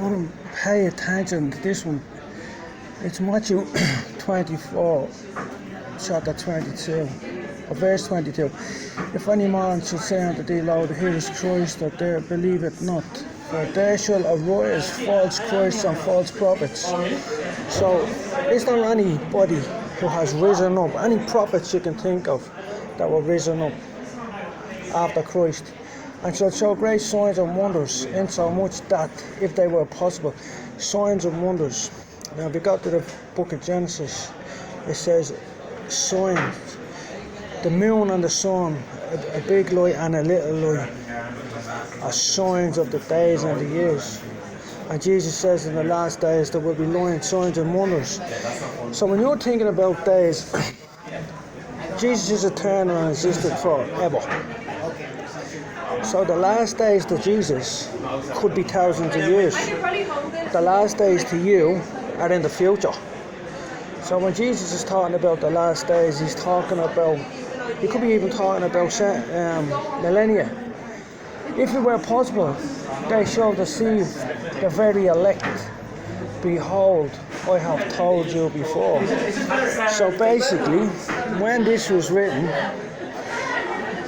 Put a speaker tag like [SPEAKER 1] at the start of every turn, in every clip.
[SPEAKER 1] want to pay attention to this one. It's Matthew 24, chapter 22, or verse 22. If any man should say unto thee, Lord, here is Christ, that there believe it not. For there shall arise false Christs and false prophets. So, is there anybody who has risen up, any prophets you can think of that were risen up after Christ, and shall show great signs and wonders, insomuch that, if they were possible, signs and wonders. Now, if you go to the book of Genesis, it says signs. The moon and the sun, a big light and a little light, are signs of the days and the years. And Jesus says in the last days there will be signs and wonders. So when you're thinking about days, Jesus is eternal and existed forever. So the last days to Jesus could be thousands of years. The last days to you are in the future. So when Jesus is talking about the last days, he's talking about, he could be even talking about millennia. If it were possible, they shall deceive the very elect. Behold, I have told you before. So basically, when this was written,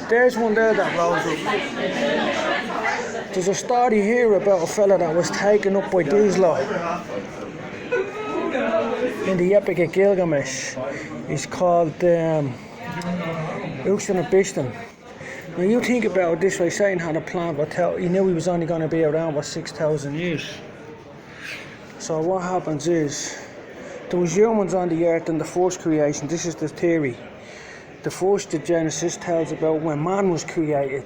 [SPEAKER 1] there's one there that rose up. There's a story here about a fella that was taken up by these lot in the Epic of Gilgamesh. He's called Uxturnebishtim. Now you think about it this way, Satan had a plan, but he knew he was only going to be around for 6,000 years. So what happens is, there was humans on the earth in the first creation. This is the theory. The first Genesis tells about when man was created.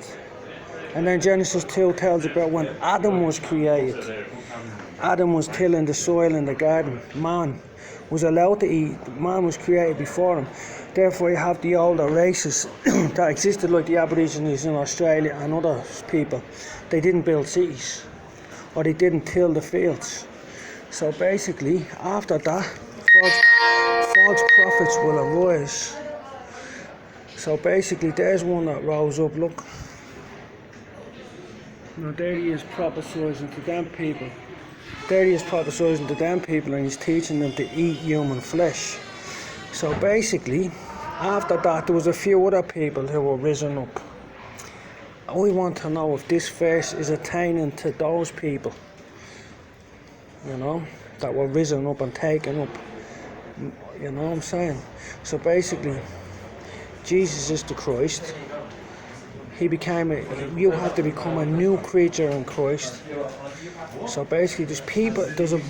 [SPEAKER 1] And then Genesis 2 tells about when Adam was created. Adam was tilling the soil in the garden. Man was allowed to eat. Man was created before him. Therefore you have the older races that existed, like the Aborigines in Australia and other people. They didn't build cities, or they didn't till the fields. So basically, after that, false prophets will arise. So basically, there's one that rose up, look. Now there he is prophesying to them people. There he is prophesying to them people, and he's teaching them to eat human flesh. So basically, after that, there was a few other people who were risen up. We want to know if this verse is attaining to those people, you know, that were risen up and taken up. You know what I'm saying? So basically, Jesus is the Christ. You had to become a new creature in Christ. So basically, there's a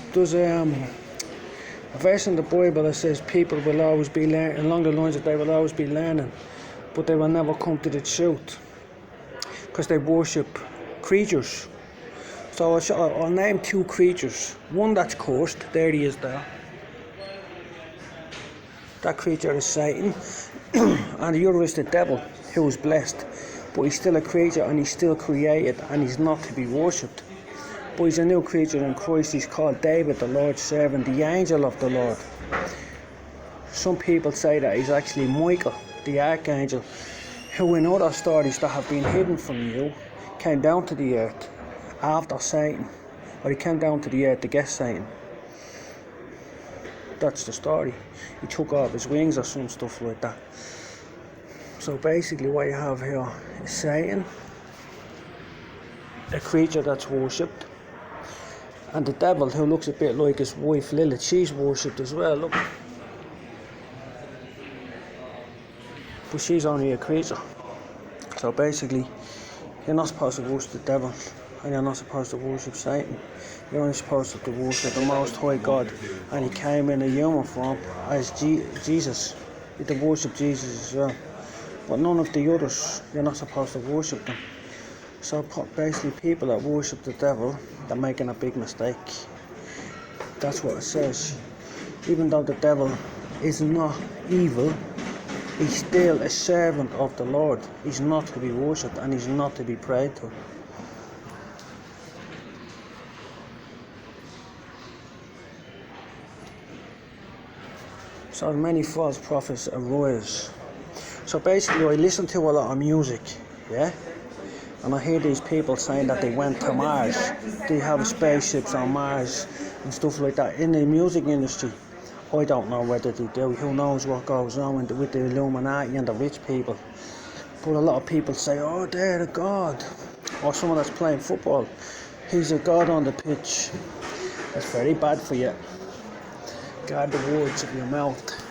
[SPEAKER 1] verse in the Bible that says people will always be learning, along the lines that they will always be learning, but they will never come to the truth, because they worship creatures. So I'll name two creatures. One that's cursed, there he is there. That creature is Satan, and the other is the devil, who is blessed. But he's still a creature, and he's still created, and he's not to be worshipped. But he's a new creature in Christ. He's called David, the Lord's servant, the angel of the Lord. Some people say that he's actually Michael, the archangel, who in other stories that have been hidden from you, came down to the earth after Satan, or he came down to the earth to get Satan. That's the story. He took off his wings or some stuff like that. So basically what you have here is Satan, a creature that's worshipped, and the devil, who looks a bit like his wife Lilith. She's worshipped as well, look. But she's only a creature. So basically, you're not supposed to worship the devil, and you're not supposed to worship Satan. You're only supposed to worship the Most High God, and he came in a human form as Jesus. You can worship Jesus as well. But none of the others, you're not supposed to worship them. So basically, people that worship the devil, they're making a big mistake. That's what it says. Even though the devil is not evil, he's still a servant of the Lord. He's not to be worshipped, and he's not to be prayed to. So many false prophets arise. So basically, I listen to a lot of music, yeah? And I hear these people saying that they went to Mars. They have spaceships on Mars and stuff like that. In the music industry, I don't know whether they do. Who knows what goes on with the Illuminati and the rich people. But a lot of people say, oh, they're a god. Or someone that's playing football, he's a god on the pitch. It's very bad for you. Guard the words of your mouth.